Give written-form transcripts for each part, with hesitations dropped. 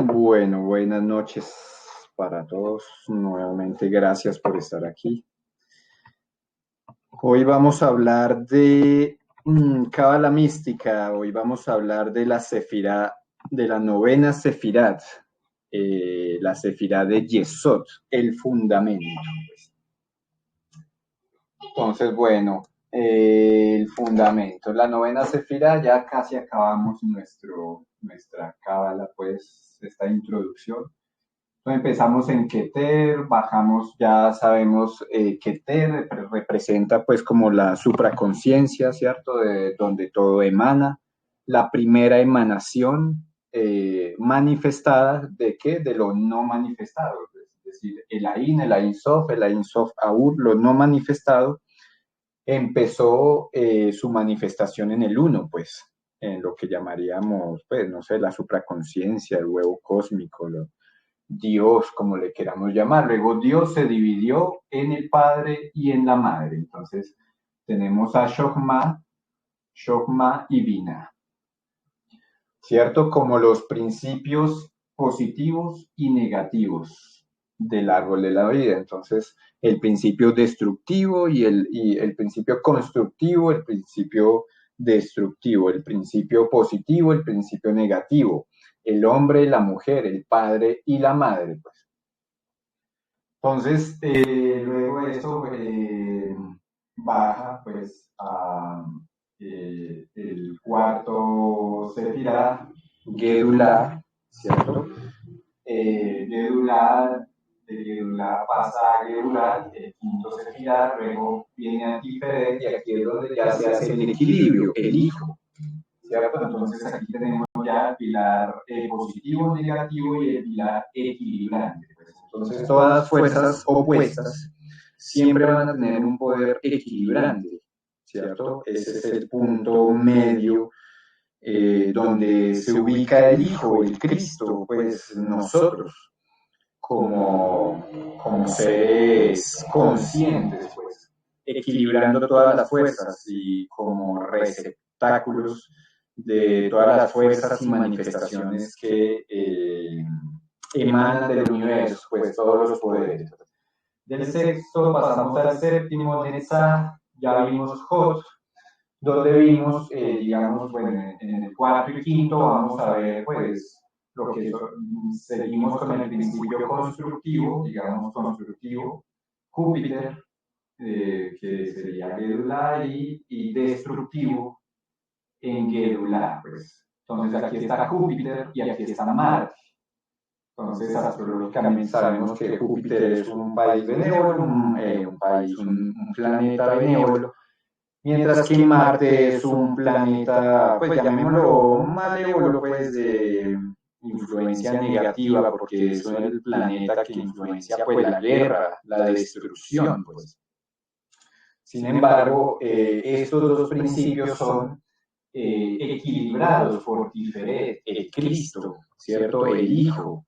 Bueno, buenas noches para todos. Nuevamente, gracias por estar aquí. Hoy vamos a hablar de Cábala mística. Hoy vamos a hablar de la sefirá, de la novena sefirat, la sefirá de Yesod, el fundamento. Entonces, bueno, el fundamento. La novena sefirá, ya casi acabamos nuestra cábala, pues, esta introducción. Empezamos en Keter, bajamos, ya sabemos, Keter representa pues como la supraconciencia, ¿cierto? De donde todo emana, la primera emanación manifestada ¿de qué? De lo no manifestado, es decir, el Ain Sof Aur, lo no manifestado, empezó su manifestación en el uno, pues, en lo que llamaríamos, pues, no sé, la supraconciencia, el huevo cósmico, Dios, como le queramos llamar. Luego Dios se dividió en el Padre y en la Madre. Entonces tenemos a Shokma y Bina, ¿cierto? Como los principios positivos y negativos del árbol de la vida. Entonces, el principio destructivo y el principio constructivo, el principio destructivo, el principio positivo, el principio negativo, el hombre, la mujer, el padre y la madre, pues. Entonces, luego de eso baja pues a el cuarto sefirá, Gedulá, ¿cierto? Gedulá, de Gedulá pasa a Gedulá, el quinto sefirá, luego viene a Tiferet y aquí es donde ya se hace el equilibrio, el hijo, ¿cierto? Entonces aquí tenemos ya el pilar positivo, negativo y el pilar equilibrante. Entonces todas las fuerzas opuestas siempre van a tener un poder equilibrante, ¿cierto? Ese es el punto medio donde se ubica el Hijo, el Cristo, pues nosotros, como seres conscientes, pues, equilibrando todas las fuerzas y como receptáculos de todas las fuerzas y manifestaciones que emanan del universo, pues todos los poderes. Del sexto pasamos al séptimo, Netzach, ya vimos Hot, donde vimos, digamos, bueno, en el cuarto y quinto vamos a ver, pues, lo que seguimos con el principio constructivo, digamos, constructivo, Júpiter, que sería Gedulá, y destructivo en Gedulá, pues. Entonces aquí está Júpiter y aquí está Marte. Entonces, astrológicamente sabemos que Júpiter es un país benévolo, un planeta benévolo, mientras que Marte es un planeta, pues llamémoslo malévolo, pues de influencia negativa, porque es el planeta que influencia pues la guerra, la destrucción, pues. Sin embargo, estos dos principios son equilibrados por Tiferet, el Cristo, ¿cierto? El Hijo.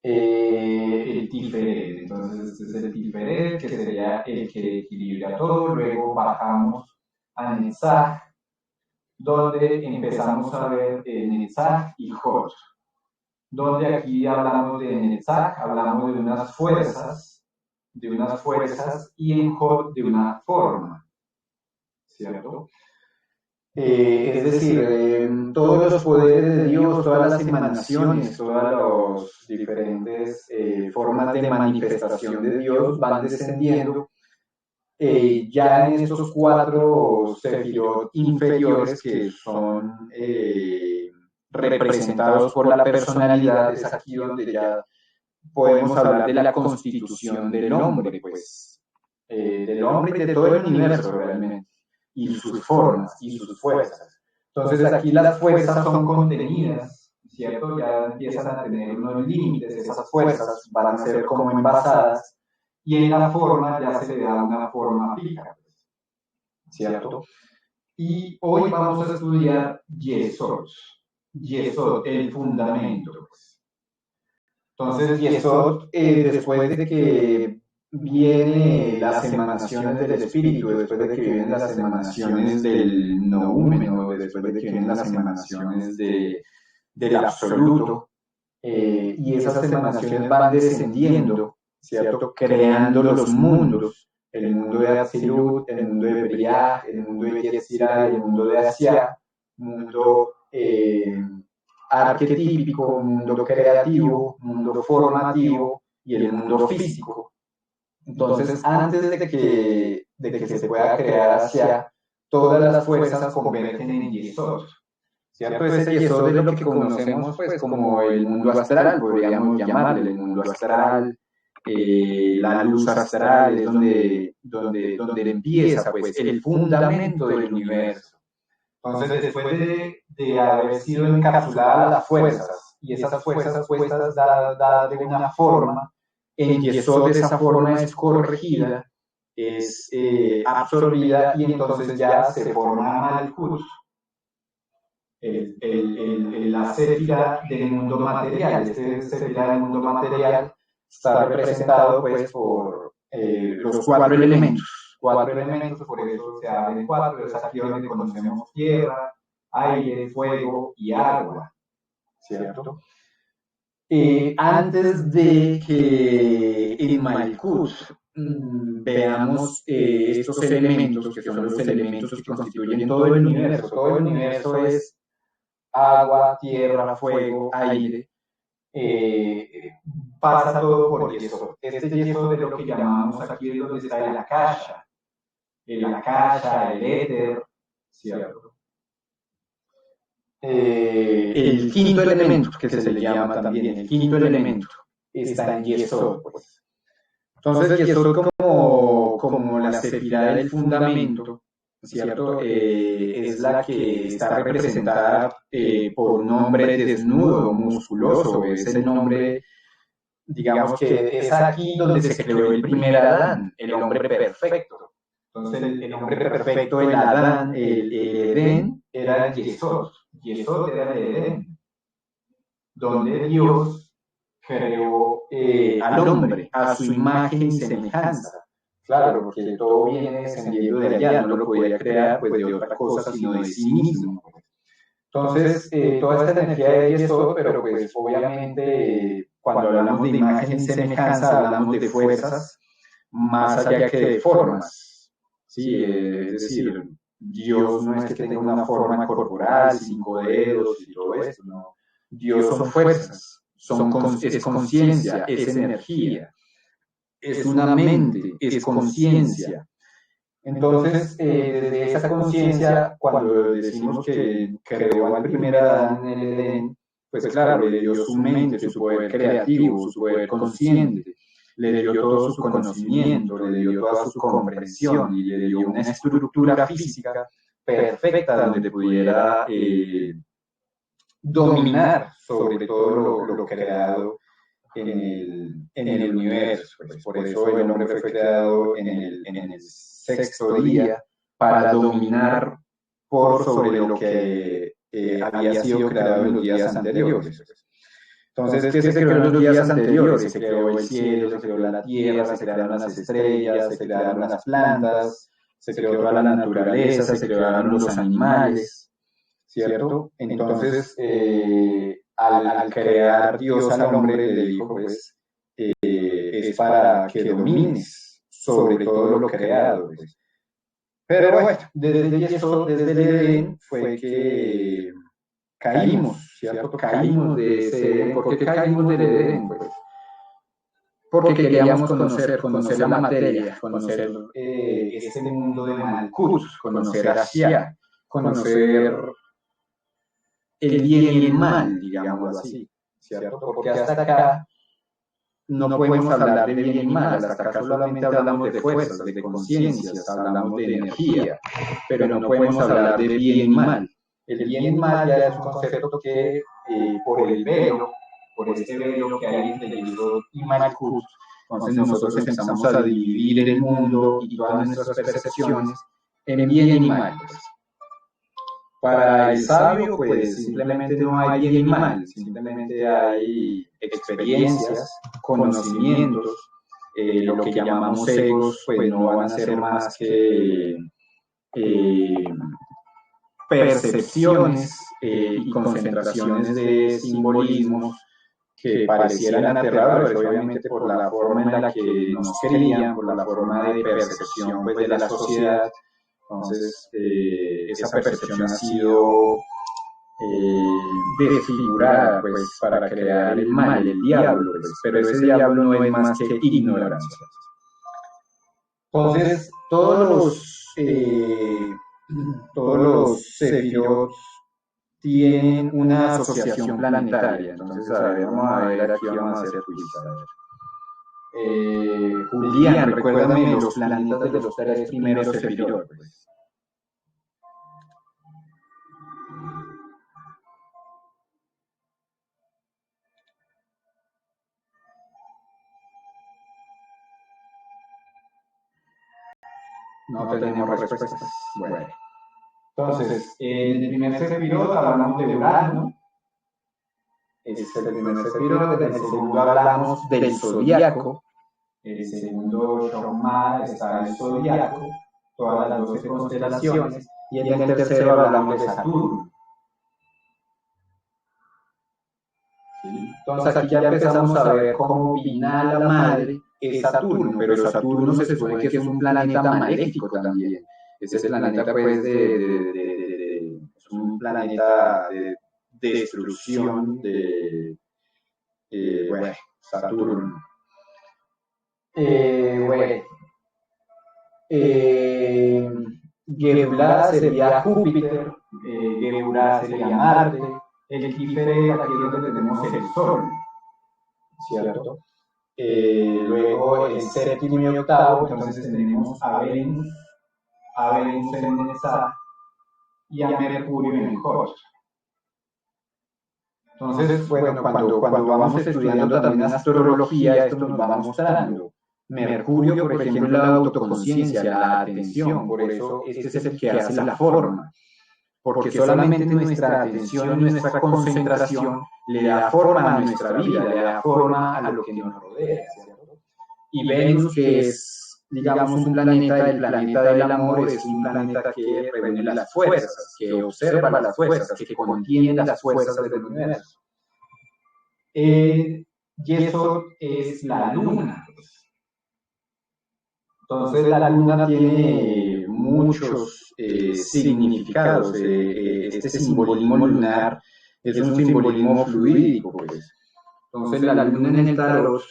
El Tiferet, entonces este es el Tiferet, que sería el que equilibra todo. Luego bajamos a Netzach, donde empezamos a ver Netzach y Hot, donde aquí hablamos de Netzach, hablamos de unas fuerzas, y en Hot de una forma, ¿cierto? Es decir, todos los poderes de Dios, todas las emanaciones, todas las diferentes formas de manifestación de Dios van descendiendo ya en estos cuatro sefirot inferiores que son representados por la personalidad. Es aquí donde ya podemos hablar de la constitución del hombre, pues, del hombre y de todo el universo realmente, y sus formas y sus fuerzas. Entonces aquí las fuerzas son contenidas, ¿cierto? Ya empiezan a tener unos límites, esas fuerzas van a ser como envasadas, y en la forma ya se le da una forma fija, ¿cierto? Y hoy vamos a estudiar Yesod, el fundamento. Entonces Yesod, después de que vienen las emanaciones del espíritu, después de que vienen las emanaciones del noúmeno, después de que vienen las emanaciones del absoluto, y esas emanaciones van descendiendo, ¿cierto? Creando los mundos, el mundo de Atzilut, el mundo de Briah, el mundo de Yetzirah, el mundo de Asiah, mundo arquetípico, mundo creativo, mundo formativo y el mundo físico. Entonces, antes de que se pueda crear Asiah, todas las fuerzas convergen en Yesod. ¿Cierto? Ese Yesod es lo que conocemos pues, como el mundo astral, podríamos llamarle el mundo astral, la luz astral, es donde empieza pues, el fundamento del universo. Entonces, después de haber sido encapsuladas las fuerzas, y esas fuerzas puestas dadas de una forma, en Yesod esa forma es corregida, es absorbida, y entonces ya se forma Malkut, la Séfira del mundo material. Este Séfira del mundo material está representado pues por los cuatro elementos, por eso se habla de cuatro, es aquí donde conocemos tierra, aire, fuego y agua, ¿cierto? Antes de que en Malkut veamos estos elementos, que son los elementos que constituyen todo el universo es agua, tierra, fuego, aire, pasa todo por Yesod. Este Yesod es lo que llamamos aquí, es donde está el Akasha, el éter, ¿cierto? El quinto elemento, que se le llama también, el quinto elemento, está en Yesod, pues. Entonces, Yesod como la sefirá del fundamento, ¿cierto? Es la que está representada por un hombre desnudo, musculoso, es el nombre, digamos que es aquí donde se creó el primer Adán, el hombre perfecto. Entonces, el hombre perfecto, el Adán, el Edén, era el Yesod. Yesod era el Edén, donde Dios creó al hombre, a su imagen y semejanza. Claro, porque todo viene descendiendo de allá, no lo podía crear pues, de otra cosa, sino de sí mismo. Entonces, toda esta energía de Yesod, pero pues obviamente cuando hablamos de imagen y semejanza, hablamos de fuerzas más allá que de formas. Sí, es decir, Dios no es que tenga una forma corporal, 5 dedos y todo esto, no. Dios son fuerzas, es conciencia, es energía, es una mente, es conciencia. Entonces, desde esa conciencia, cuando decimos que creó al primer Adán en el Edén, pues claro, le dio su mente, su poder creativo, su poder consciente, le dio todo su conocimiento, le dio toda su comprensión y le dio una estructura física perfecta donde pudiera dominar sobre todo lo creado en el universo. Pues, por eso el hombre fue creado en el sexto día para dominar por sobre lo que había sido creado en los días anteriores. Entonces, ¿qué se creó en los días anteriores? Se creó el cielo, se creó la tierra, se crearon las estrellas, se crearon las plantas, se creó toda la naturaleza, se crearon los animales, ¿cierto? Entonces, al crear Dios al hombre, le dijo, pues, es para que domines sobre todo lo creado. Pues. Pero bueno, desde el Edén fue que caímos, ¿cierto? Caímos de ese Edén. ¿Por qué caímos del Edén? Pues, porque queríamos conocer la materia, conocer este mundo de Malkut, conocer Asiah, conocer el bien y el mal, digámoslo así, ¿cierto? Porque hasta acá no podemos hablar de bien y mal, hasta acá solamente hablamos de fuerzas, de conciencias, hablamos de energía, pero no podemos hablar de bien y mal. El bien y mal ya es un concepto que por el velo, por este velo que hay entre Yesod y Malkut, entonces nosotros empezamos a dividir el mundo y todas nuestras percepciones en bien y mal. Pues. Para el sabio, pues simplemente no hay bien y mal, simplemente hay experiencias, conocimientos, lo que llamamos egos, pues no van a ser más que percepciones y concentraciones de simbolismos que parecieran aterradores, obviamente por la forma en la que nos crían, por la forma de percepción pues, de la sociedad. Entonces, esa percepción ha sido desfigurada pues, para crear el mal, el diablo, pues, pero ese diablo no es más que ignorancia. Entonces, todos los sefirot tienen una asociación planetaria. Entonces, a ver, vamos a ver, aquí vamos a hacer quiz. Julián, recuérdame los planetas de los tres primeros sefirot. Pues. No tenemos respuestas. Bueno. Entonces, en el primer sefirot hablamos de Urano. Ese es el primer sefirot. En el segundo hablamos del zodiaco. El segundo Shomar está el zodiaco, todas las 12 constelaciones. Y en el tercero hablamos de Saturno. ¿Sí? Entonces aquí ya empezamos a ver cómo Binah la madre es Saturno, pero Saturno se supone que es un planeta maléfico también. Ese planeta pues es un planeta de destrucción bueno, Saturno. Geburah sería Júpiter, Geburah sería Marte, el Tiferet, aquí es donde tenemos el Sol, ¿cierto? Luego el séptimo y octavo, entonces tenemos a Venus en Nesá y a Mercurio en el Jot. Entonces, bueno, cuando vamos estudiando también astrología, esto nos va mostrando. Mercurio, por ejemplo, la autoconciencia, la atención, por eso este es el que hace la forma. Porque solamente nuestra atención y nuestra concentración le da forma a nuestra vida, le da forma a lo que nos rodea, ¿cierto? Y Venus, que es, digamos, un planeta, el planeta del amor, es un planeta que reúne las fuerzas, que observa las fuerzas, que contiene las fuerzas del universo. Y eso es la luna. Entonces la luna tiene muchos significados. Este simbolismo lunar es un simbolismo fluídico, pues. Entonces la luna en el tarot,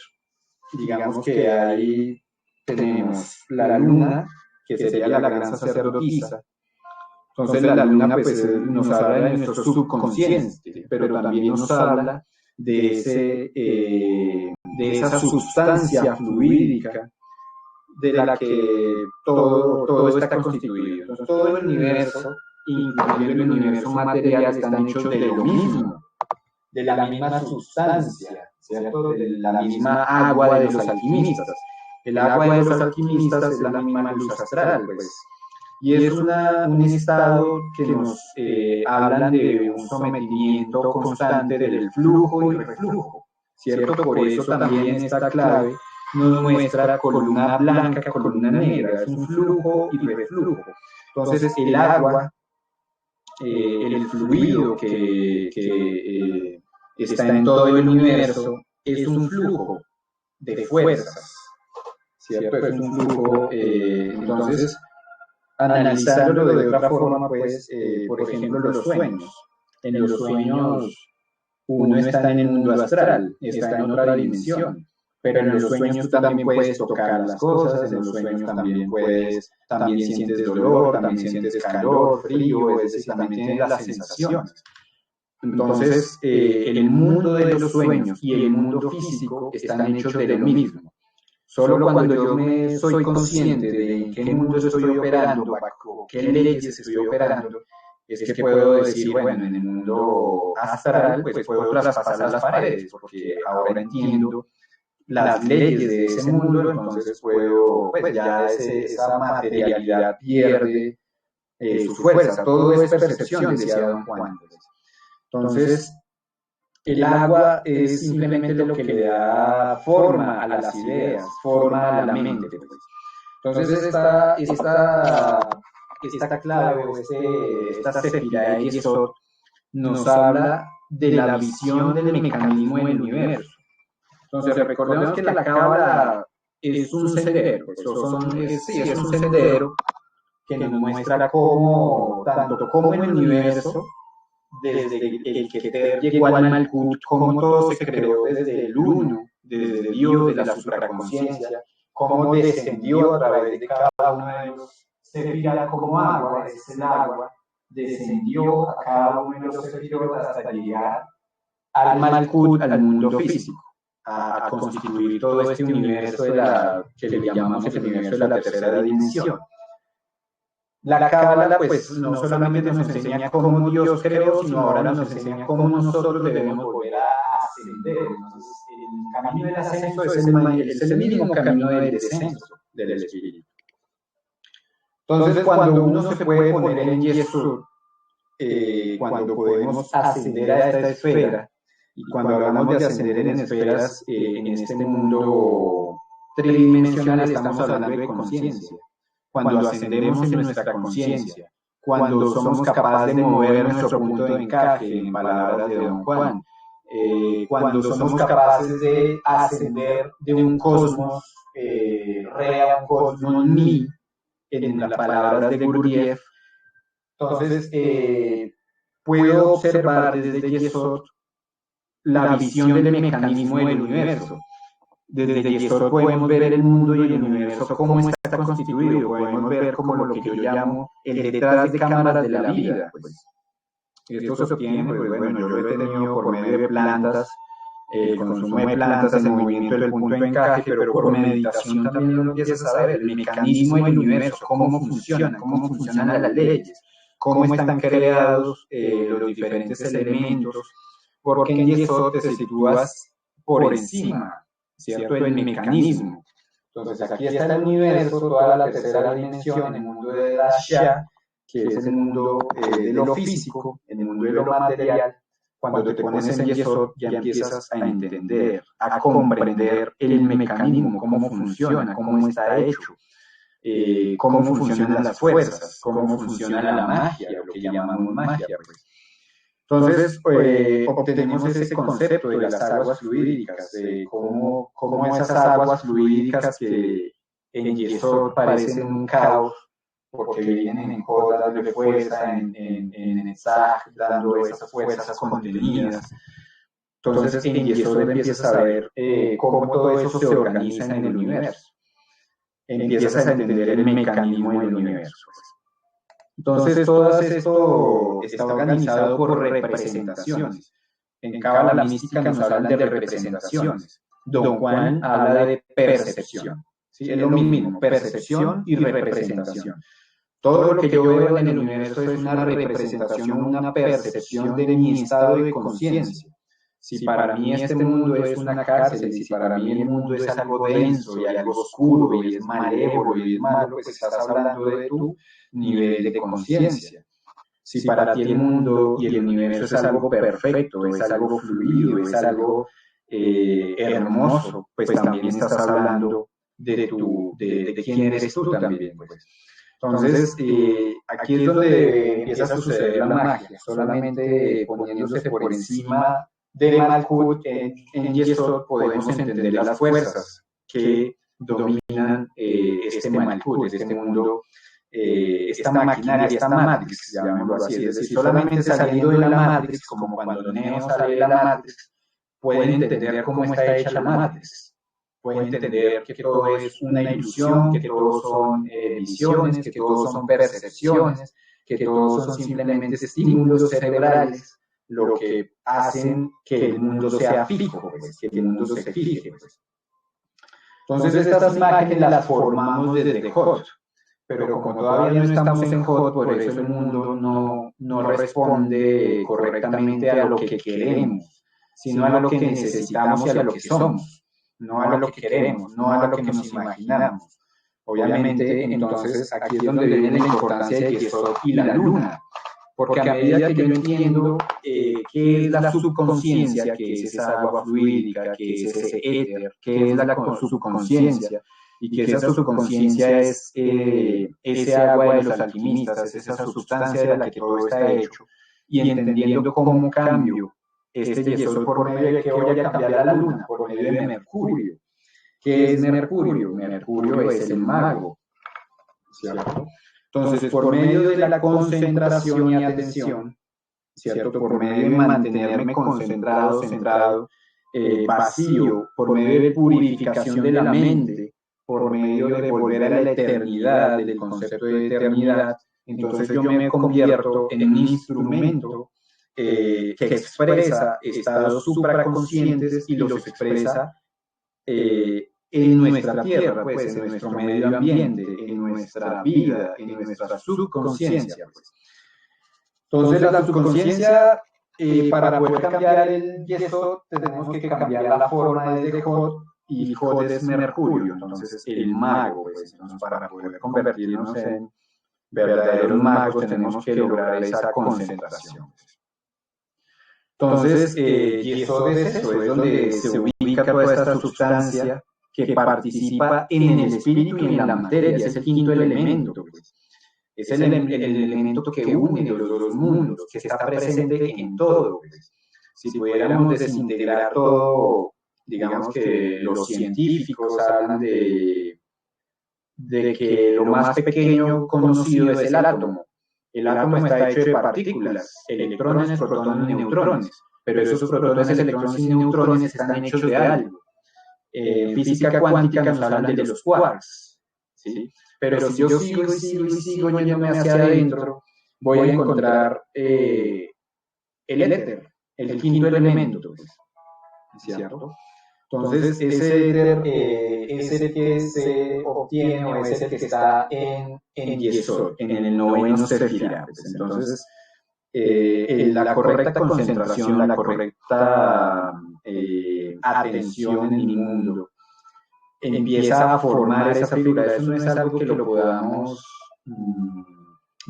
digamos que ahí tenemos la luna, que sería la gran sacerdotisa. Entonces la luna pues, nos habla de nuestro subconsciente, pero también nos habla de esa sustancia fluídica de la que todo está constituido. Entonces, todo el universo, incluyendo el universo material, están hechos de lo mismo, de la misma sustancia, ¿cierto? De la misma agua de los alquimistas. El agua de los alquimistas es la misma luz astral, pues. Y es un estado que nos hablan de un sometimiento constante del flujo y reflujo, ¿cierto? Por eso también esta clave nos muestra columna blanca, columna negra, es un flujo y reflujo. Entonces el agua, el fluido que está en todo el universo, es un flujo de fuerzas, ¿cierto? Es un flujo, entonces, analizándolo de otra forma, pues, por ejemplo, los sueños. En los sueños uno está en el mundo astral, está en otra dimensión. Pero en los sueños tú también puedes tocar las cosas, en los sueños también sientes dolor, también sientes calor, frío, es decir, también tienes las sensaciones. Entonces, el mundo de los sueños y el mundo físico están hechos de lo mismo. Solo cuando yo me soy consciente de en qué mundo estoy operando, bajo qué leyes estoy operando, es que puedo decir, bueno, en el mundo astral, pues puedo traspasar las paredes, porque ahora entiendo las leyes de ese mundo, entonces puedo, pues ya esa materialidad pierde su fuerza. Todo es percepción, decía Don Juan. Entonces, el agua es simplemente lo que le da forma a las ideas, forma a la mente. Pues. Entonces, esta clave o esta sefirá de Yesod nos habla de la visión del mecanismo del universo. Entonces, recordemos que la cábala es un sendero, es un sendero que nos muestra cómo, tanto como el universo, desde el Keter llegó al Malkut, cómo todo se creó desde el uno, desde Dios, de la supraconciencia, cómo descendió a través de cada uno de los sefirot como agua, es el agua, descendió a cada uno de los sefirot hasta llegar al Malkut, al mundo físico, a constituir todo este universo que le llamamos el universo de la tercera dimensión. La cábala, pues, no solamente nos enseña cómo Dios creó, sino ahora nos enseña cómo nosotros debemos volver a ascender. Entonces, el camino del ascenso es el mínimo camino del descenso del espíritu. Entonces, cuando uno se puede poner en Yesod, cuando podemos ascender a esta esfera, y cuando hablamos de ascender en esferas, en este mundo tridimensional, estamos hablando de conciencia. Cuando ascendemos en nuestra conciencia, cuando somos capaces de mover nuestro punto de encaje, en palabras de Don Juan, cuando somos capaces de ascender de un cosmos re a un cosmos ni, en las palabras de Gurdjieff, entonces puedo observar desde Yesod la visión del mecanismo del universo. Desde Yesod podemos ver el mundo y el universo cómo está constituido, podemos ver como lo que yo llamo el detrás de cámaras de la vida. Pues. Esto se obtiene, pues bueno, yo lo he tenido por medio de plantas, el consumo de plantas, el movimiento del punto de encaje, pero por meditación también uno empieza a saber el mecanismo del universo, cómo funcionan las leyes, cómo están creados los diferentes elementos, porque en Yesod te sitúas por encima, ¿cierto? El mecanismo. Entonces, aquí está el universo, toda la tercera dimensión, el mundo de la Shia, que es el mundo de lo físico, el mundo de lo material. Cuando te pones en Yesod, ya empiezas a entender, a comprender el mecanismo, cómo funciona, cómo está hecho, cómo funcionan las fuerzas, cómo funciona la magia, lo que llamamos magia, pues. Entonces, obtenemos ese concepto de las aguas fluídicas, de cómo esas aguas fluídicas que en Yesod parecen un caos, porque vienen en Jod dándole fuerza, en Etzaj dando esas fuerzas contenidas. Entonces, en Yesod empiezas a ver cómo todo eso se organiza en el universo. Empiezas a entender el mecanismo del universo. Entonces, todo esto está organizado por representaciones. En Cábala mística nos hablan de representaciones. Don Juan habla de percepción. ¿Sí? Es lo mismo, percepción y representación. Todo lo que yo veo en el universo es una representación, una percepción de mi estado de conciencia. Si para mí este mundo es una cárcel, si para mí el mundo es algo denso y algo oscuro y es malévolo y es malo, pues estás hablando de tu nivel de conciencia. Si para ti el mundo y el universo es algo perfecto, es algo fluido, es algo hermoso, pues también estás hablando de quién eres tú también, pues. Entonces, aquí es donde empieza a suceder la magia, solamente poniéndose por encima de Malkut en Yesod podemos entender las fuerzas que dominan este Malkut, este mundo, esta maquinaria, esta Matrix, llamémoslo así, es decir, solamente saliendo de la Matrix, como cuando Neo sale de la Matrix, pueden entender cómo está hecha la Matrix. Pueden entender que todo es una ilusión, que todos son visiones, que todos son percepciones, que todos son simplemente estímulos cerebrales, lo que hacen que el mundo sea fijo, pues, que el mundo se fije. Pues. Entonces estas imágenes las formamos desde Jod, pero como todavía no estamos en Jod, por eso el mundo no responde correctamente a lo que queremos, sino a lo que necesitamos y a lo que somos. No a lo que queremos, no a lo que nos imaginamos. Obviamente, entonces, aquí es donde viene la importancia de Yesod y la luna, porque a medida que yo entiendo qué es la subconsciencia, que es esa agua fluídica, que es ese éter, qué es la subconsciencia, y que esa subconsciencia es ese agua de los alquimistas, es esa sustancia de la que todo está hecho, y entendiendo cómo cambio Yesod por medio de que voy a cambiar la luna, por medio de Mercurio. ¿Qué es Mercurio? Mercurio es el mago, ¿cierto? Entonces, por medio de la concentración y atención, ¿cierto? Por medio de mantenerme concentrado, centrado, vacío, por medio de purificación de la mente, por medio de volver a la eternidad, del concepto de eternidad, entonces yo me convierto en un instrumento que expresa estados supraconscientes y los expresa en nuestra tierra, pues, en nuestro medio ambiente, en nuestra vida, en nuestra subconsciencia, pues. Entonces, la subconsciencia, para poder cambiar el Yesod, tenemos que cambiar la forma de Jod, y Jod es Mercurio, entonces el mago, pues, entonces, para poder convertirnos en verdaderos magos tenemos que lograr esa concentración. Entonces, Yesod es eso, es donde se ubica toda esta sustancia que participa en el espíritu y en la materia, es el quinto elemento, pues. Es el elemento que une los dos mundos, que está presente en todo, pues. Si pudiéramos desintegrar todo, digamos que los científicos hablan de que lo más pequeño conocido es el átomo. El átomo está hecho de partículas, electrones, protones y neutrones, pero esos protones, electrones y neutrones están hechos de algo. En física cuántica nos hablan de los quarks, ¿sí? Pero si yo sigo yéndome hacia adentro, voy a encontrar el éter, el quinto elemento, pues, ¿cierto? Entonces, ese éter es el que se obtiene o es el que está en Yesod, en el noveno Sefirá. Pues. Entonces, la correcta concentración, la correcta atención en el mundo empieza a formar esa figura. Eso no es algo que lo podamos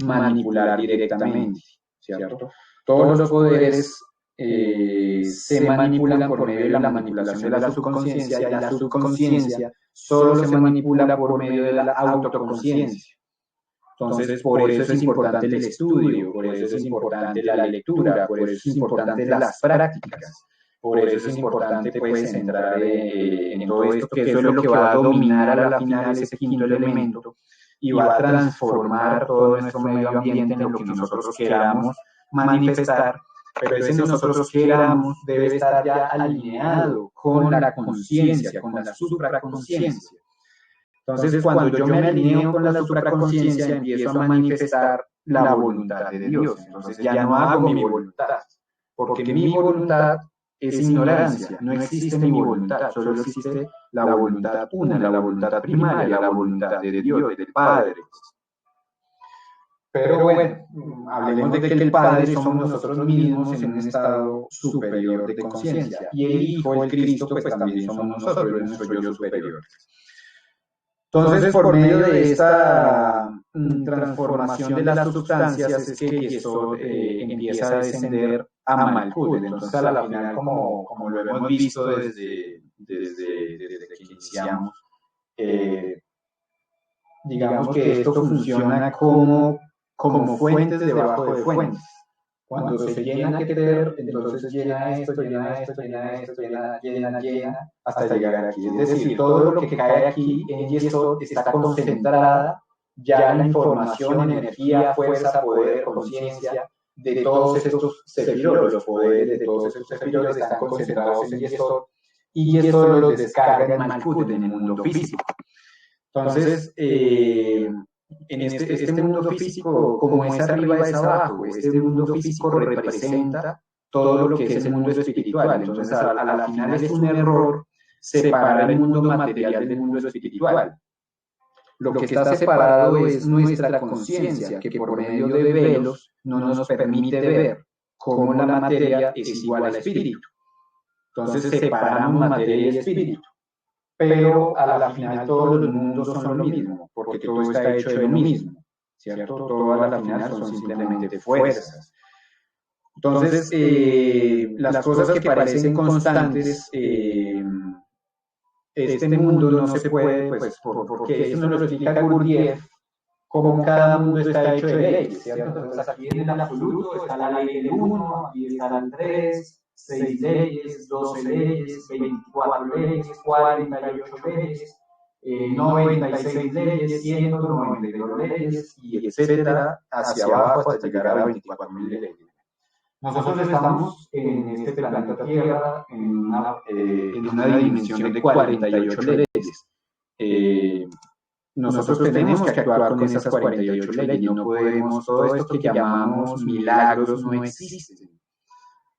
manipular directamente, ¿cierto? Todos los poderes se manipulan por medio de la manipulación de la subconsciencia, y la subconsciencia solo se manipula por medio de la autoconsciencia. Entonces, por eso es importante el estudio, por eso es importante la lectura, por eso es importante las prácticas, por eso es importante, pues, entrar en todo esto, que eso es lo que va a dominar a la final ese quinto elemento y va a transformar todo nuestro medio ambiente en lo que nosotros queramos manifestar. Pero ese nosotros queramos debe estar ya alineado con la conciencia, con la supraconsciencia. Entonces, cuando yo me alineo con la supraconsciencia, empiezo a manifestar la voluntad de Dios. Entonces, ya no hago mi voluntad, porque mi voluntad es ignorancia, no existe mi voluntad, solo existe la voluntad una, la voluntad primaria, la voluntad de Dios, del Padre. Pero bueno, hablemos de que el Padre somos nosotros mismos en un estado superior de conciencia, y el Hijo, el Cristo, pues también somos nosotros, nuestro yo superior. Entonces, por medio de esta transformación de las sustancias es que Yesod empieza a descender a Malkut. Entonces, a la final, como lo hemos visto desde que iniciamos, digamos que esto funciona como fuentes debajo de fuentes. Cuando se llena Keter, entonces llena esto, hasta llegar aquí. Es decir, todo lo que cae aquí en Yesod está concentrada ya la información, energía, fuerza, poder, conciencia de todos estos sefirot. Los poderes de todos estos sefirot están concentrados en Yesod, y Yesod los descarga en Malkut, en el mundo físico. Entonces, en este mundo físico, como es arriba es abajo, este mundo físico representa todo lo que es el mundo espiritual. Entonces, a la final es un error separar el mundo material del mundo espiritual. Lo que está separado es nuestra conciencia, que por medio de velos no nos permite ver cómo la materia es igual al espíritu. Entonces, separamos materia y espíritu. Pero a la final todos los mundos son lo mismo, porque todo está hecho de lo mismo, ¿cierto? Todas a la final son simplemente fuerzas. Entonces, las cosas que parecen constantes, este mundo no se puede, pues, porque eso nos lo explica Gurdjieff, como cada mundo está hecho de leyes, ¿cierto? Entonces, aquí en el absoluto está la ley del 1, aquí está el 3, 6 leyes, 12 leyes, 24 leyes, 48 leyes, 96 leyes, 192 leyes, y etcétera, hacia abajo hasta llegar a 24.000 leyes. Nosotros estamos en este planeta Tierra en una dimensión de 48 leyes. Nosotros tenemos que actuar con esas 48 leyes, no podemos, todo esto que llamamos milagros no existen.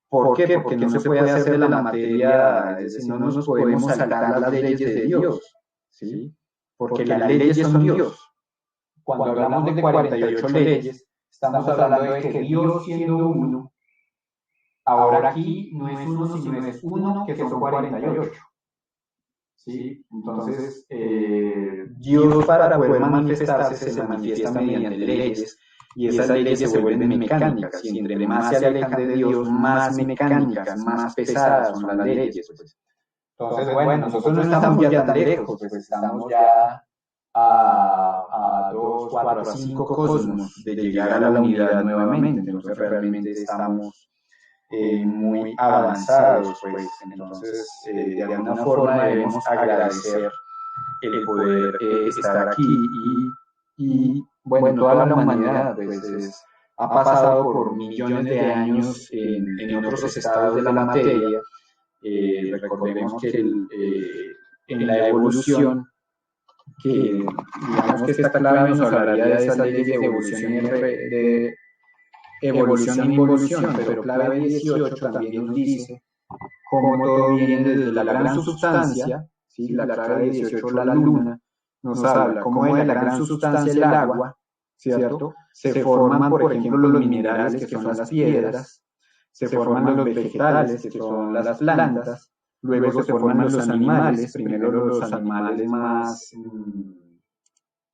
¿Por qué? Porque no se puede hacer de la materia, es decir, no nos podemos saltar las leyes de Dios, ¿sí? Porque las leyes son Dios. Cuando hablamos de 48 leyes, estamos hablando de que Dios siendo uno, ahora aquí no es uno, sino es uno, que son 48. ¿Sí? Entonces, Dios para poder manifestarse se manifiesta mediante leyes, y esas leyes se vuelven mecánicas, y entre más se alejan de Dios, más mecánicas, más pesadas son las leyes. Pues. Entonces, bueno, nosotros no estamos ya tan lejos, pues estamos ya a 2, 4, a 5 cosmos de llegar a la unidad nuevamente, entonces realmente estamos muy avanzados, pues. Entonces, de alguna forma debemos agradecer el poder estar aquí y bueno, toda la humanidad pues, ha pasado por millones de años en otros estados de la materia. Recordemos que en la evolución, que digamos que esta clave nos hablaría de esas leyes de evolución y de evolución e involución, pero clave 18 también nos dice cómo todo viene desde la gran sustancia, ¿sí? La clave 18, la luna, nos habla cómo de la gran sustancia el agua, ¿cierto? Se forman, por ejemplo, los minerales, que son las piedras, se forman los vegetales, que son las plantas, luego se forman los animales, primero los animales más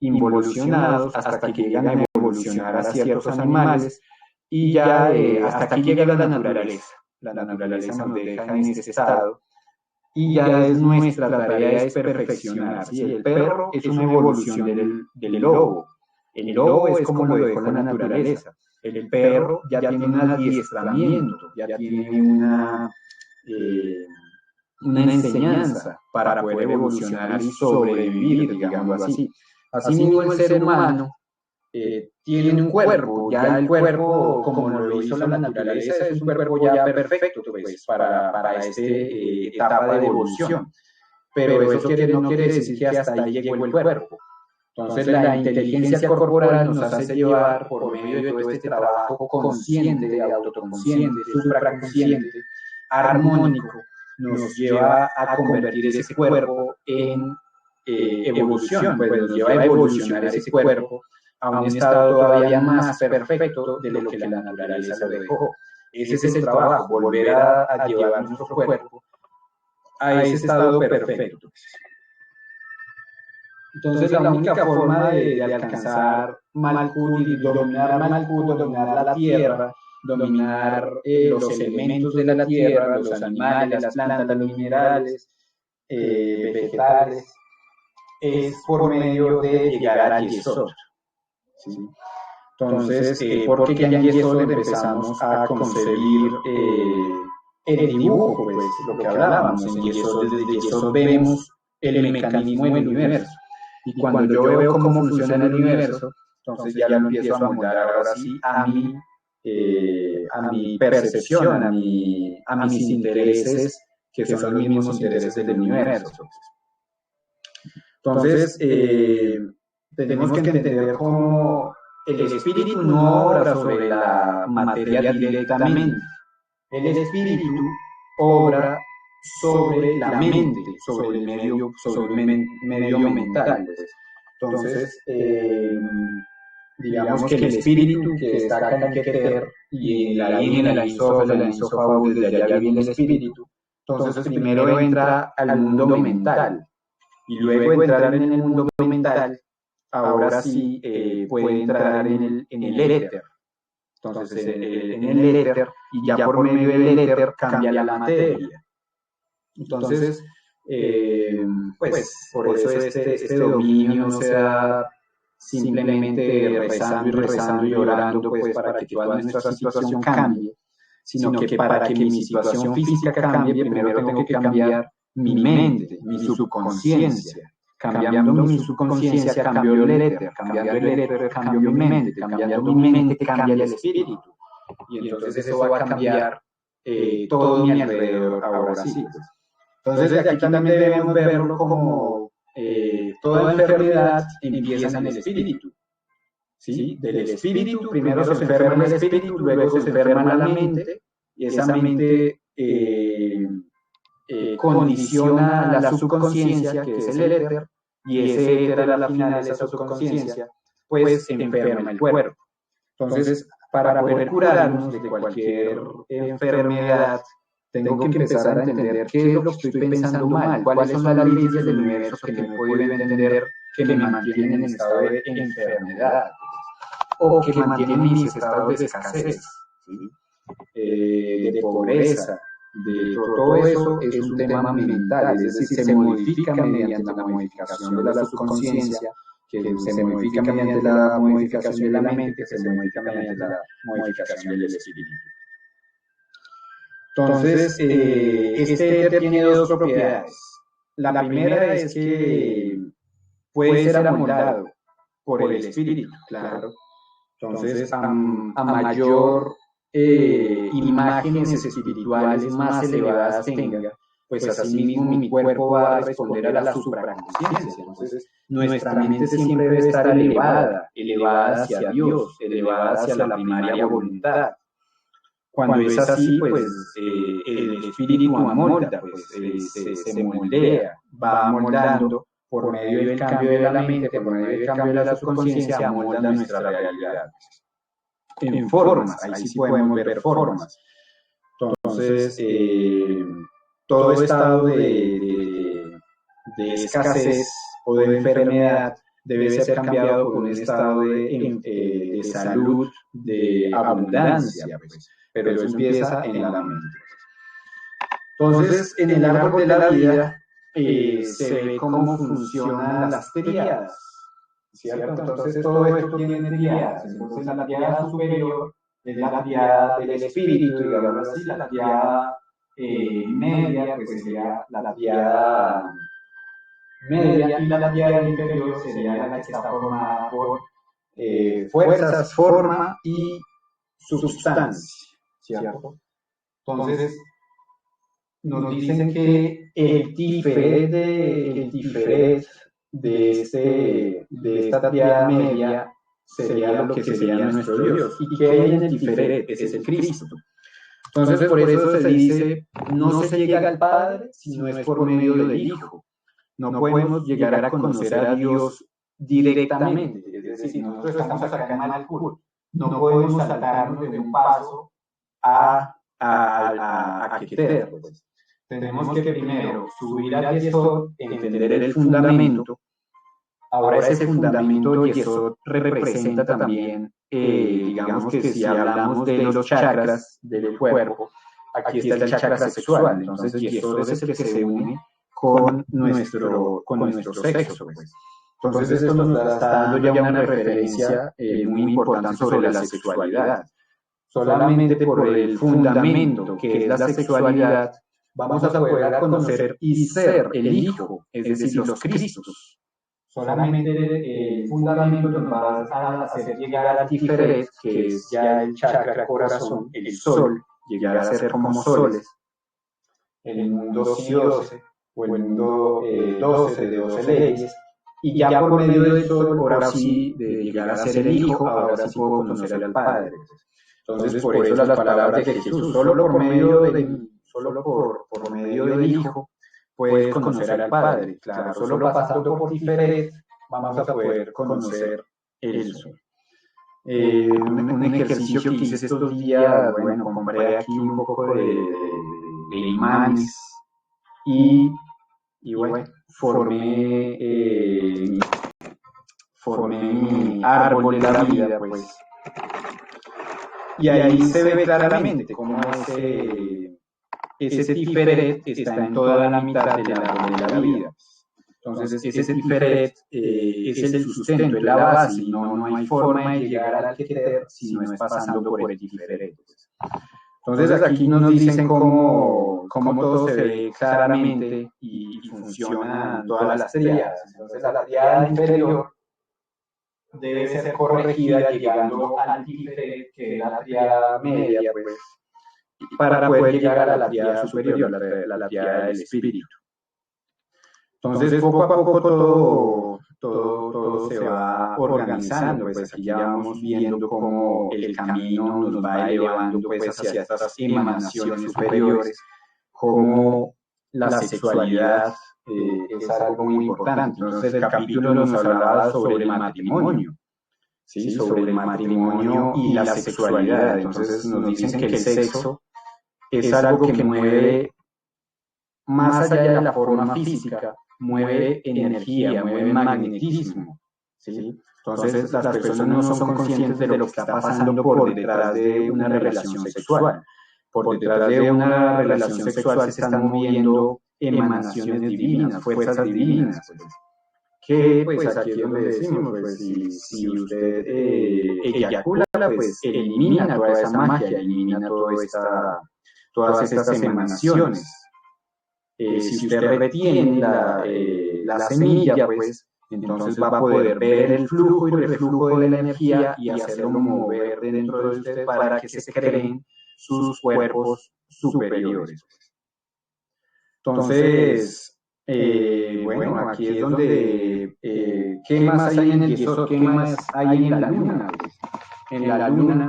involucionados, hasta que llegan a evolucionar a ciertos animales, y ya hasta aquí llega la naturaleza. La naturaleza nos deja en este estado, y ya es nuestra tarea es perfeccionar. ¿Sí? El perro es una evolución del lobo. El lobo es como lo dejó la naturaleza. El perro ya tiene un adiestramiento, ya tiene una enseñanza para poder evolucionar y sobrevivir, digámoslo así. Asimismo, el ser humano tiene un cuerpo, ya el cuerpo, como lo hizo la naturaleza, es un cuerpo ya perfecto pues, para esta etapa de evolución. Pero eso no quiere decir que hasta ahí llegó el cuerpo. Entonces la inteligencia corporal nos hace llevar por medio de todo este trabajo consciente, autoconsciente, supraconsciente, armónico, nos lleva a convertir ese cuerpo en evolución, pues nos lleva a evolucionar ese cuerpo a un estado todavía más perfecto de lo que la naturaleza lo dejó. Ese es el trabajo, volver a llevar nuestro cuerpo a ese estado perfecto. Entonces, la única forma de alcanzar Malkut y dominar Malkut, dominar la tierra, dominar los elementos de la tierra, los animales, las plantas, los minerales, vegetales, es por medio de llegar al Yesod. ¿Sí? Entonces, porque ya en Yesod empezamos a concebir el dibujo, pues, lo que hablábamos. En Yesod, desde Yesod vemos el mecanismo del universo. Y cuando yo veo cómo funciona el universo, entonces ya lo empiezo a moldar ahora sí a mi percepción, a mis intereses, que son los mismos intereses del universo. Entonces, tenemos que entender cómo el espíritu no obra sobre la materia directamente. El espíritu obra sobre la mente, sobre el medio mental. Pues. Entonces, digamos que el espíritu que está acá en Keter y en la Insofa, desde allá viene el espíritu. Entonces, primero entra al mundo mental. Y luego entrar en el mundo mental, ahora sí puede entrar en el éter. Entonces, en el éter, y ya por medio del éter cambia la materia. Entonces, pues por eso este dominio no se da simplemente rezando y orando, pues para que toda nuestra situación cambie, sino que para que mi situación física cambie, primero tengo que cambiar mi mente, mi subconsciencia. Cambiando mi subconsciencia, cambio el éter, cambiando el éter, cambio mi mente, cambiando mi mente, cambia el espíritu. Y entonces eso va a cambiar todo mi alrededor ahora sí. Entonces aquí también debemos verlo como toda enfermedad empieza en el espíritu. ¿Sí? Del espíritu, primero se enferma el espíritu, luego se enferma la mente, y esa mente condiciona la subconsciencia, que es el éter, y ese éter a la final de esa subconsciencia, pues enferma el cuerpo. Entonces, para poder curarnos de cualquier enfermedad, tengo que empezar a entender qué es lo que estoy pensando mal, cuáles son las leyes del universo que no he podido entender, que me mantienen en estado de enfermedad, o que mantienen mis estados de escasez, ¿sí? De pobreza, de todo eso es un tema mental, es decir, se modifica mediante la modificación de la subconsciencia, que se modifica mediante la modificación de la mente, que se modifica mediante la modificación del espíritu. Entonces, este éter tiene dos propiedades. La primera es que puede ser amoldado por el espíritu, claro. Entonces, a mayor imágenes espirituales más elevadas tenga, pues asimismo mi cuerpo va a responder a la supraconsciencia. Entonces, nuestra mente siempre debe estar elevada hacia Dios, elevada hacia la primaria voluntad. Cuando es así, pues el espíritu amolda, pues se moldea, va moldando por medio del cambio de la mente, por medio del cambio de la subconsciencia, amolda nuestra realidad. En formas, ahí sí podemos ver formas. Entonces, todo estado de escasez o de enfermedad debe ser cambiado por un estado de salud, de abundancia, pues. Pero eso empieza en la mente. Entonces, en el árbol de la vida se ve cómo funcionan las tríadas, ¿cierto? Entonces, todo esto tiene tríadas. Entonces, la tríada superior es la tríada del espíritu, digamos así, la tríada media, pues sería la tríada media, y la tríada inferior sería la que está formada por fuerzas, forma y sustancia, ¿cierto? Entonces, nos dicen que el tiferet de esta tríada media sería lo que sería nuestro Dios. ¿Y qué hay en el tiferet? Es el Cristo. Entonces, por eso se dice, no se llega al Padre si no es por medio del Hijo. No podemos llegar a conocer a Dios directamente. Es decir, nosotros estamos acá en Malkut. No podemos saltarnos de un paso a Keter. Pues. Tenemos que primero subir al Yesod, entender el fundamento. Ahora ese fundamento Yesod representa también, digamos que si hablamos de los chakras del cuerpo, aquí está el chakra sexual. Entonces Yesod es el que se une con nuestro sexo. Pues. Entonces esto nos está dando ya una referencia muy importante sobre la sexualidad. Solamente por el fundamento que es la sexualidad, vamos a poder conocer y ser el Hijo, es decir, los Cristos. Solamente el fundamento nos va a hacer llegar al Tiferet, que es ya el chakra corazón, el sol, llegar a ser como soles, el mundo 12, o el mundo 12 de 12 leyes, y ya por medio del sol, ahora sí, de llegar a ser el Hijo, ahora sí puedo conocer al Padre. Entonces, por eso las palabras de Jesús, solo por medio del Hijo, puedes conocer al Padre. Claro, solo pasando por Tiferet vamos a poder conocer el sol. Un ejercicio que hice estos días, bueno, compré aquí un poco de imanes y bueno, formé mi árbol de la vida, pues. Y ahí se ve claramente cómo ese Tiferet está en toda la mitad del árbol de la vida. Entonces, ese Tiferet es el sustento, es la base, y no hay forma de llegar al Keter si no es pasando por el Tiferet. Entonces aquí nos dicen cómo todo se ve claramente y funcionan todas las tríadas. Entonces la tríada inferior debe ser corregida llegando al antífere, que es la tríada media, pues, para poder llegar a la tríada superior, la tríada del espíritu. Entonces, poco a poco todo se va organizando, pues aquí ya vamos viendo cómo el camino nos va elevando pues hacia estas emanaciones superiores, cómo la sexualidad es algo muy importante. Entonces, el capítulo nos hablaba sobre el matrimonio, ¿sí? Sobre el matrimonio y la sexualidad. Entonces, nos dicen que el sexo es algo que mueve más allá de la forma física, mueve energía, mueve magnetismo, ¿sí? Entonces las personas no son conscientes de lo que está pasando por detrás de una relación sexual. Por detrás de una relación sexual se están moviendo emanaciones divinas, fuerzas divinas, pues, que pues aquí es donde decimos, pues si usted eyacula, pues elimina toda esa magia, elimina todas estas emanaciones. Si usted retiene la semilla, pues entonces va a poder ver el flujo y reflujo de la energía y hacerlo mover dentro de usted para que se creen sus cuerpos superiores. Entonces, bueno, aquí es donde, ¿qué más hay en el Yesod? ¿Qué más hay en la luna? En la luna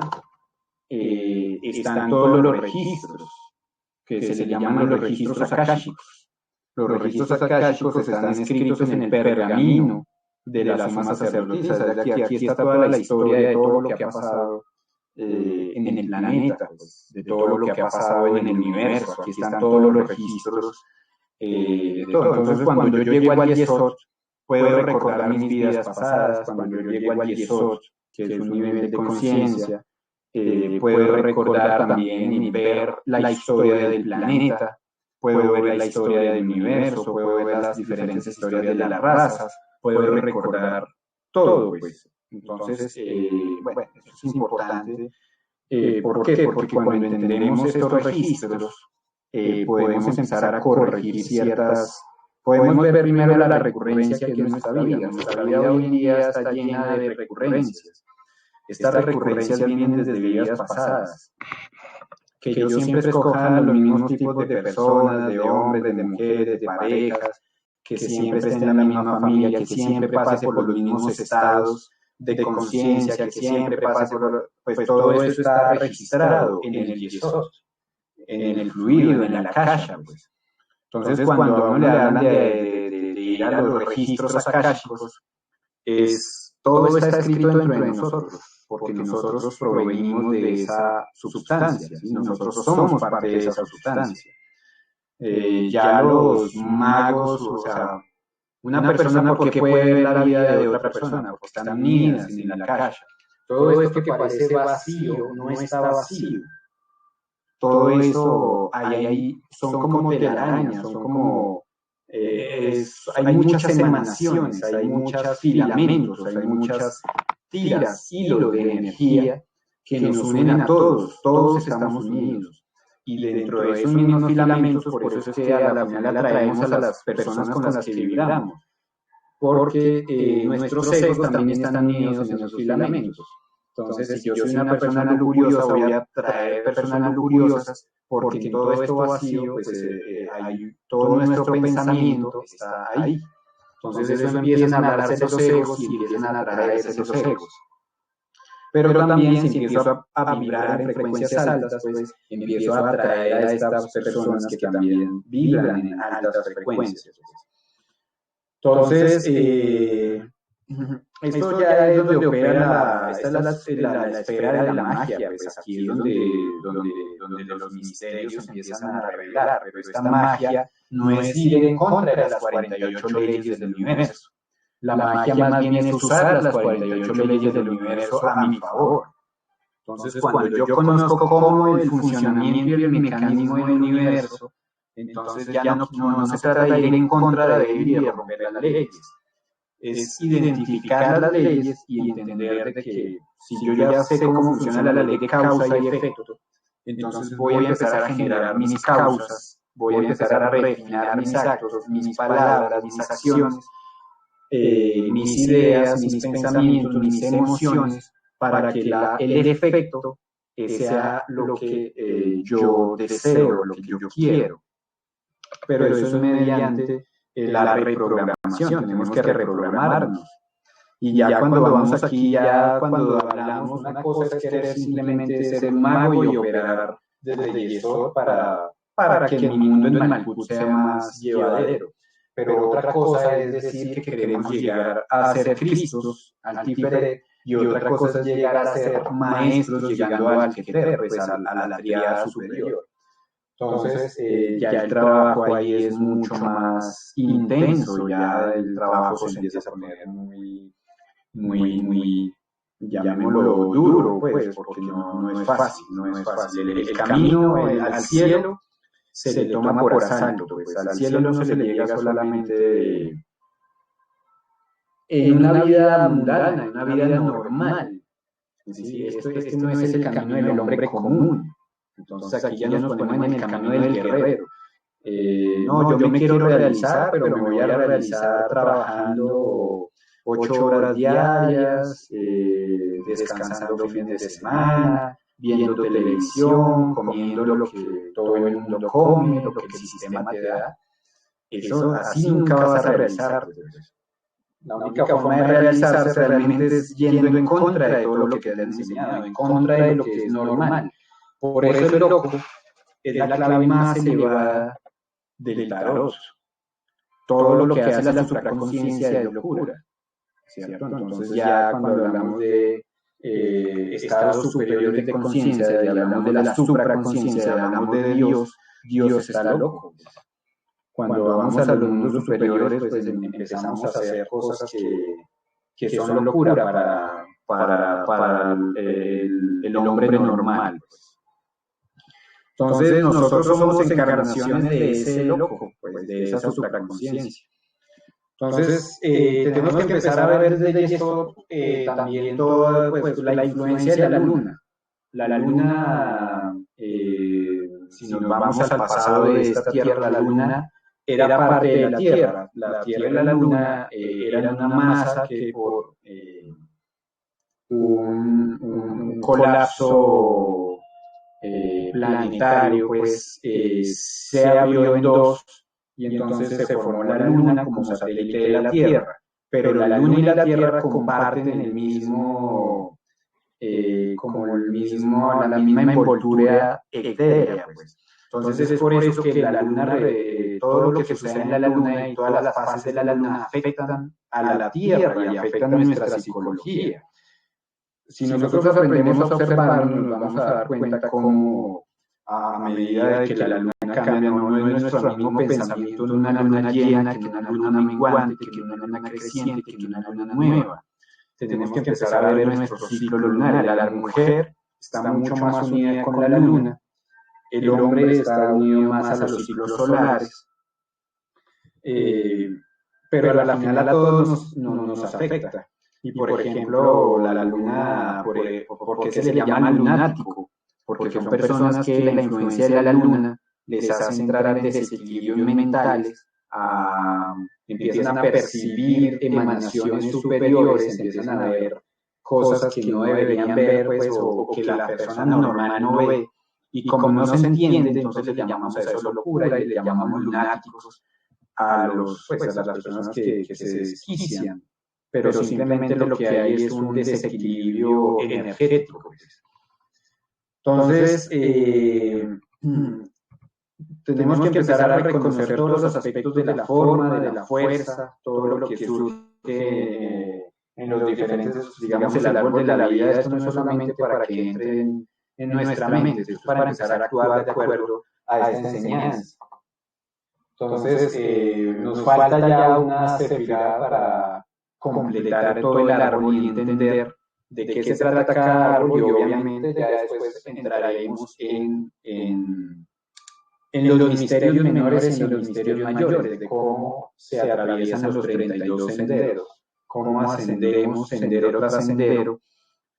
están todos los registros, que se le llaman los registros akáshicos. Los registros akáshicos están escritos en el pergamino de la suma sacerdotisa. Aquí está toda la historia de todo lo que ha pasado en el planeta, pues, de todo lo que ha pasado en el universo. Aquí están todos los registros de todo. Entonces, cuando yo llego al Yesod, puedo recordar mis vidas pasadas. Cuando yo llego al Yesod, que es un nivel de conciencia, puedo recordar también y ver la historia del planeta, puedo ver la historia del universo, puedo ver las diferentes historias de las razas, puedo recordar todo, pues. Entonces, bueno, eso es importante. ¿Por qué? Porque cuando entendemos estos registros, podemos empezar a corregir podemos ver primero la recurrencia que es nuestra vida. Nuestra vida hoy en día está llena de recurrencias. Estas recurrencias vienen desde vidas pasadas. Que yo siempre escoja los mismos tipos de personas, de hombres, de mujeres, de parejas, que siempre estén en la misma familia, que siempre pase por los mismos estados de conciencia, que siempre pase pues todo eso está registrado en el Yesod, en el fluido, en la akasha, pues. Entonces, cuando a uno le hablan de ir a los registros akáshicos, todo está escrito dentro de nosotros, porque nosotros provenimos de esa sustancia, ¿sí? Nosotros somos parte de esa sustancia. Ya los magos, o sea, una persona, ¿por qué puede ver la vida de otra persona? Porque están unidas en la akasha. Todo esto que parece vacío no está vacío. Todo eso ahí son como telarañas, son como hay muchas emanaciones, hay muchos filamentos, hay muchas tiras, hilos de energía que nos unen a todos estamos unidos. Y dentro de esos mismos filamentos, por eso es que a la final atraemos a las personas con las que vibramos, porque nuestros egos también están unidos en esos filamentos. Entonces, si yo soy una persona lujuriosa, voy a atraer personas lujuriosas, porque en todo esto vacío, pues todo nuestro pensamiento está ahí. Entonces, eso empiezan a darse los egos y empiezan a atraerse esos egos. Pero también, si empiezo a vibrar en frecuencias altas, pues empiezo a atraer a estas personas que también vibran en altas frecuencias. Entonces, esto ya es donde opera la esfera de la magia, pues aquí es donde los misterios empiezan a revelar, pero esta magia no es ir en contra de las 48 leyes del universo. La magia más bien es usar las 48 leyes del universo a mi favor. Entonces, cuando yo conozco cómo el funcionamiento y el mecanismo del universo, entonces ya no se trata de ir en contra de él y de romper las leyes. Es identificar las leyes y entender de que si yo ya sé cómo funciona la ley de causa y efecto, Entonces voy a empezar a generar mis causas, voy a empezar a refinar mis actos, mis palabras, mis acciones, mis ideas, mis pensamientos, mis emociones, para que el efecto sea lo que yo deseo, lo que yo quiero. Pero eso es mediante la reprogramación, tenemos que reprogramarnos. Y ya cuando vamos aquí, ya cuando hablamos, una cosa es querer simplemente ser un mago y operar desde Yesod para que mi mundo en Malkut sea más llevadero. Pero otra cosa es decir que queremos llegar a ser Cristos, al Tiferet, y otra cosa es llegar a ser maestros, llegando al Keter, pues a la tríada superior. Entonces, ya el trabajo ahí es mucho más intenso, ya el trabajo se empieza a poner muy, llamémoslo duro, pues, porque no es fácil, no es fácil. El camino al cielo se le toma por asalto, pues al cielo no se le llega solamente en una vida mundana, en una vida normal. ¿Sí? Este no es el camino del hombre común. Entonces aquí ya nos ponemos en el camino del guerrero. No, yo me quiero realizar, pero me voy a realizar trabajando 8 horas diarias, descansando fines de semana, viendo televisión, comiendo lo que todo el mundo come, lo que el sistema te da. Eso así nunca vas a realizar. La única forma de realizarse realmente es yendo en contra de todo lo que te han enseñado, en contra de lo que es normal. Por eso el loco es la clave más elevada del tarot. Todo lo que hace la supraconciencia es locura, ¿cierto? Entonces ya cuando hablamos de estados superiores de conciencia, hablamos de la supraconciencia, hablamos de Dios, Dios está loco. Cuando vamos a los mundos superiores, pues empezamos a hacer cosas que son locura para el hombre normal. Entonces nosotros somos encarnaciones de ese loco, pues, de esa supraconciencia. Entonces tenemos que empezar a ver desde esto también toda pues, la influencia de la luna. La luna, si nos vamos al pasado de esta Tierra, la luna era parte de la Tierra. La Tierra y la luna eran una masa que por un colapso planetario, pues se abrió en dos y entonces se formó la Luna como satélite de la Tierra. Pero la Luna y la Tierra comparten el mismo, la misma envoltura etérea, pues. Entonces es por eso que la Luna, todo lo que sucede en la Luna y todas las fases de la Luna afectan a la Tierra y afectan nuestra psicología. Si nosotros aprendemos a observar, nos vamos a dar cuenta cómo a medida de que la luna cambia, no es nuestro mismo pensamiento de una luna llena, que una luna menguante, que una luna creciente, que una luna nueva. Tenemos que empezar a ver nuestro ciclo lunar. La mujer está mucho más unida con la luna, el hombre está unido más a los ciclos solares, pero a la final a todos nos afecta. Y por ejemplo, la luna, ¿por qué se le llama lunático? Porque son personas que la influencia de la luna les hace entrar en desequilibrios mentales, empiezan a percibir emanaciones superiores, empiezan a ver cosas que no deberían ver, pues, o que la persona normal no ve. Y como no se entiende, entonces le llamamos a eso locura y le llamamos lunáticos a las personas que se desquician. Pero simplemente lo que hay es un desequilibrio energético. Entonces, tenemos que empezar a reconocer todos los aspectos de la forma, de la fuerza, todo lo que surge en los diferentes, digamos, el árbol de la vida. Esto no es solamente para que entre en nuestra mente, esto es para empezar a actuar de acuerdo a esta enseñanza. Entonces, nos falta ya una sefirá para completar todo el árbol y entender de qué se trata cada árbol, y obviamente ya después entraremos en los misterios menores y en los misterios mayores, de cómo se atraviesan los 32 senderos, cómo ascendemos sendero tras sendero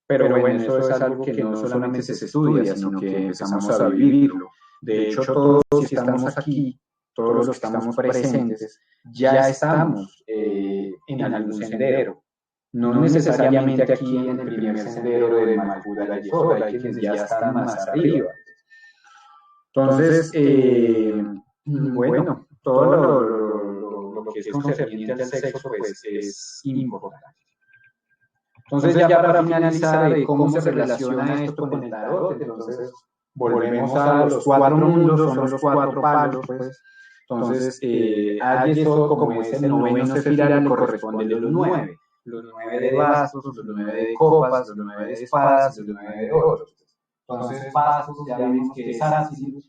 Pero bueno, eso es algo que no solamente se estudia, sino que empezamos a vivirlo. De hecho, todos si estamos aquí, todos los que estamos presentes, ya estamos en algún sendero. No necesariamente aquí en el primer sendero del Malkuth Yesod, hay quienes ya están más arriba. Entonces, bueno, todo lo que es concerniente al sexo, pues es importante. Entonces, ya para finalizar, ¿cómo se relaciona esto con el tarot? Entonces, volvemos a los cuatro mundos, son los cuatro palos, pues. Entonces, a Yesod, como es el noveno sefirá, le corresponde los nueve. Los nueve de bastos, los nueve de copas, los nueve de espadas, los nueve de oros. Entonces, bastos ya vimos que es ácido.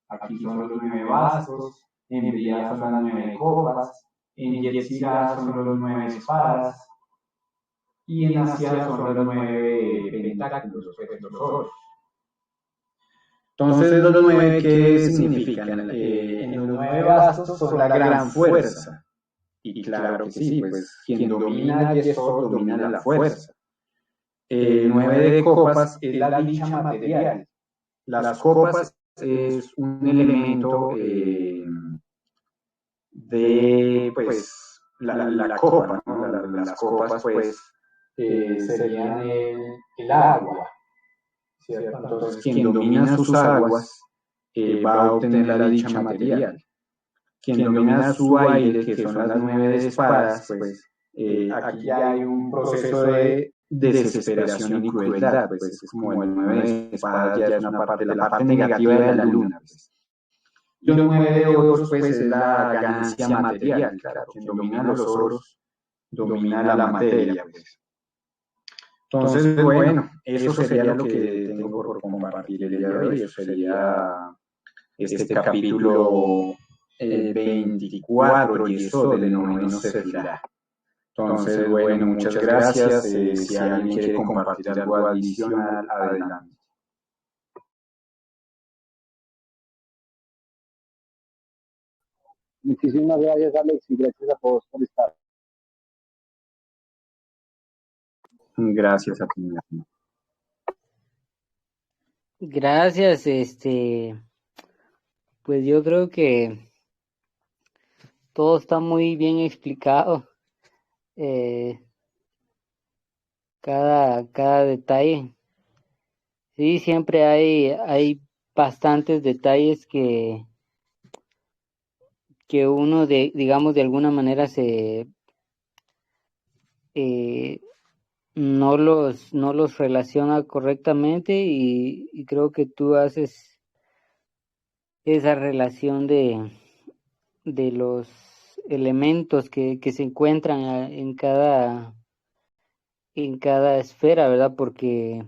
Aquí son los nueve bastos, en Briah son las nueve copas, en Yetzirah son los nueve espadas, y en Asia son los nueve pentáculos, pues los oros. Entonces, los nueve, ¿qué significan? En los nueve bastos son la gran fuerza. Y claro que sí, pues quien domina Yesod domina la fuerza. El nueve de copas es la dicha material. Las copas es un elemento de, pues, la copa, ¿no? Las copas, pues, serían el agua, ¿cierto? Entonces, quien domina sus aguas va a obtener la dicha material. Quien domina su aire, que son las nueve de espadas, pues, aquí hay un proceso de desesperación y crueldad, pues, es como el nueve de espadas ya es una parte, la parte negativa de la luna, pues. Y los nueve de oros, pues, es la ganancia material, claro. Quien domina los oros, domina la materia, pues. Entonces, bueno, eso sería lo que tengo por compartir el día de hoy. Eso sería este capítulo 24, Yesod, del noveno Sefirá. Entonces, bueno, muchas gracias. Si alguien quiere compartir algo adicional, adelante. Muchísimas gracias, Alex, y gracias a todos por estar. Gracias a ti. Gracias, pues yo creo que todo está muy bien explicado. Cada detalle. Sí, siempre hay bastantes detalles que uno digamos de alguna manera no los relaciona correctamente y creo que tú haces esa relación de los elementos que se encuentran en cada esfera, ¿verdad? Porque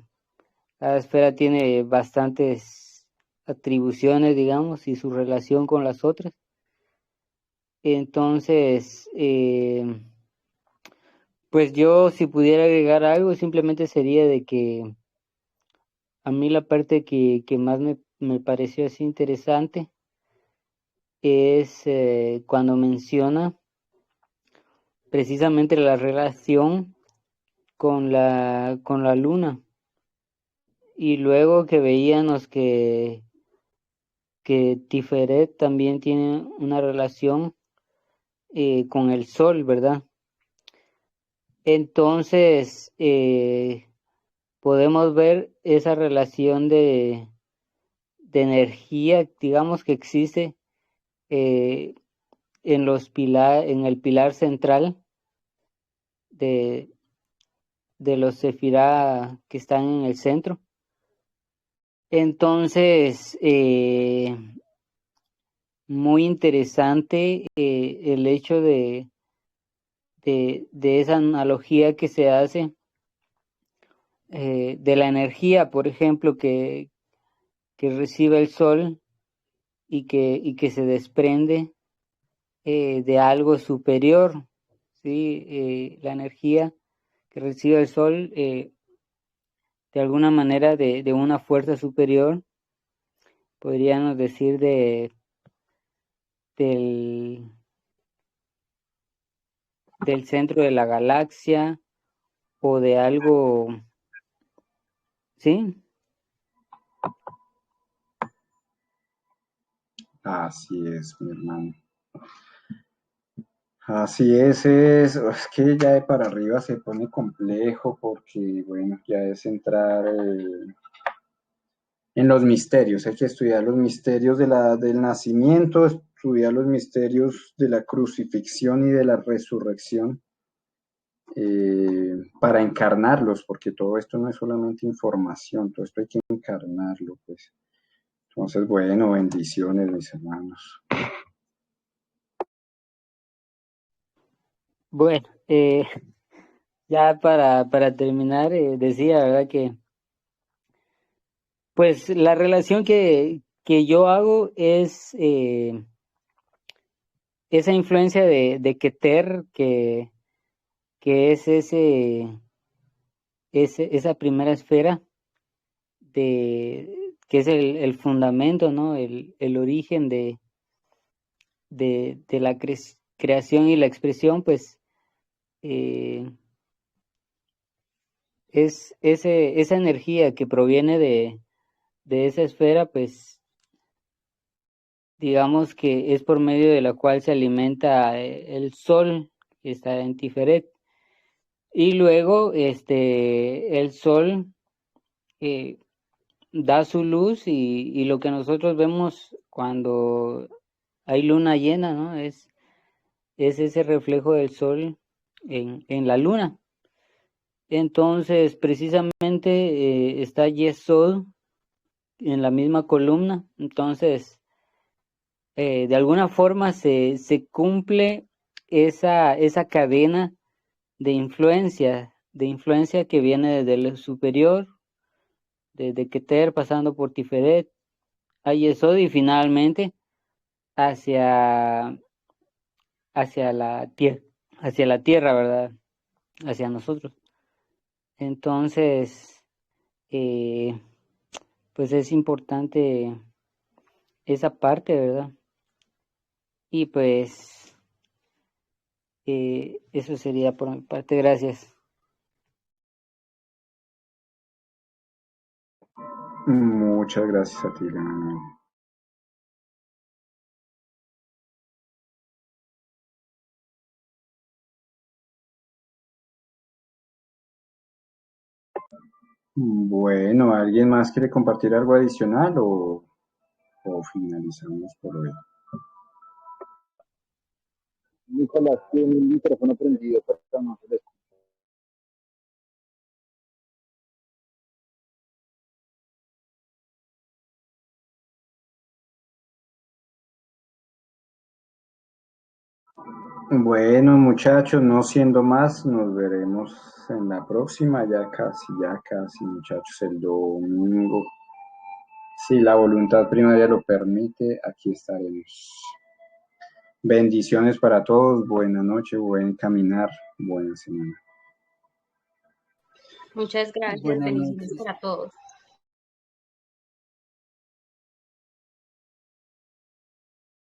cada esfera tiene bastantes atribuciones, digamos, y su relación con las otras. Entonces, pues yo si pudiera agregar algo, simplemente sería de que a mí la parte que más me pareció así interesante es cuando menciona precisamente la relación con la luna. Y luego que veíamos que Tiferet también tiene una relación con el sol, ¿verdad? Entonces, podemos ver esa relación de energía, digamos, que existe en el pilar central de los sefirá que están en el centro. Entonces, muy interesante el hecho de esa analogía que se hace de la energía, por ejemplo, que recibe el sol y que se desprende de algo superior, ¿sí? La energía que recibe el sol de alguna manera de una fuerza superior, podríamos decir del centro de la galaxia o de algo ¿sí? Así es, mi hermano. Así es que ya de para arriba se pone complejo porque, bueno, ya es entrar en los misterios, hay que estudiar los misterios del nacimiento, estudiar los misterios de la crucifixión y de la resurrección para encarnarlos, porque todo esto no es solamente información, todo esto hay que encarnarlo, pues. Entonces, bueno, bendiciones, mis hermanos. Bueno, ya para terminar, decía, ¿verdad? Que pues la relación que yo hago es esa influencia de Keter, que es esa primera esfera que es el fundamento, ¿no? El origen de la creación y la expresión, pues es esa energía que proviene de esa esfera, pues digamos que es por medio de la cual se alimenta el sol que está en Tiferet. Y luego el sol eh, da su luz y lo que nosotros vemos cuando hay luna llena, ¿no? Es ese reflejo del sol en la luna. Entonces, precisamente está Yesod en la misma columna. Entonces, de alguna forma se cumple esa cadena de influencia que viene desde el superior, desde Keter, pasando por Tiferet, a Yesod y finalmente hacia, hacia la tierra, ¿verdad? Hacia nosotros. Entonces, pues es importante esa parte, ¿verdad? Y pues eso sería por mi parte. Gracias. Muchas gracias a ti, Leonel. Bueno, ¿alguien más quiere compartir algo adicional o finalizamos por hoy? Nicolás tiene el micrófono prendido, pero no se le escucha. Bueno, muchachos, no siendo más, nos veremos en la próxima, ya casi, muchachos, el domingo. Si la voluntad primaria lo permite, aquí estaremos. Bendiciones para todos, buena noche, buen caminar, buena semana. Muchas gracias, Buenas bendiciones noches. para todos.